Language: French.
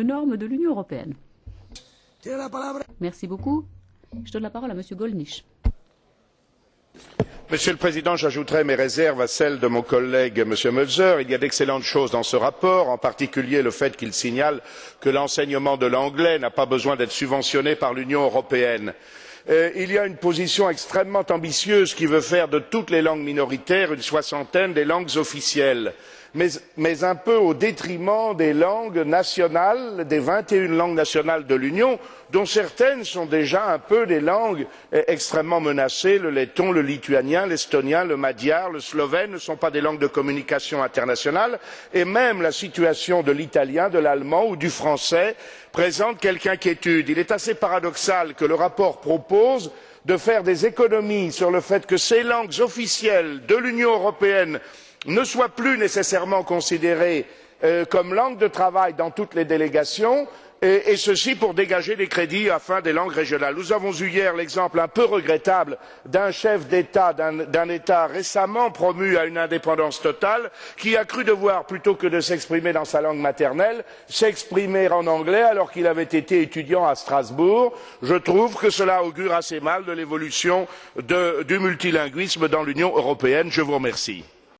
normes de l'Union européenne. Merci beaucoup. Je donne la parole à Monsieur Gollnisch. Monsieur le Président, j'ajouterai mes réserves à celles de mon collègue M. Mölzer. Il y a d'excellentes choses dans ce rapport, en particulier le fait qu'il signale que l'enseignement de l'anglais n'a pas besoin d'être subventionné par l'Union européenne. Il y a une position extrêmement ambitieuse qui veut faire de toutes les langues minoritaires une soixantaine des langues officielles, mais un peu au détriment des langues nationales, des 21 langues nationales de l'Union, dont certaines sont déjà un peu des langues extrêmement menacées. Le letton, le lituanien, l'estonien, le magyare, le slovène ne sont pas des langues de communication internationale, et même la situation de l'italien, de l'allemand ou du français présente quelque inquiétude. Il est assez paradoxal que le rapport propose de faire des économies sur le fait que ces langues officielles de l'Union européenne ne soient plus nécessairement considérées comme langues de travail dans toutes les délégations, et ceci pour dégager des crédits afin des langues régionales. Nous avons eu hier l'exemple un peu regrettable d'un chef d'État, d'un État récemment promu à une indépendance totale, qui a cru devoir, plutôt que de s'exprimer dans sa langue maternelle, s'exprimer en anglais alors qu'il avait été étudiant à Strasbourg. Je trouve que cela augure assez mal de l'évolution du multilinguisme dans l'Union européenne. Je vous remercie.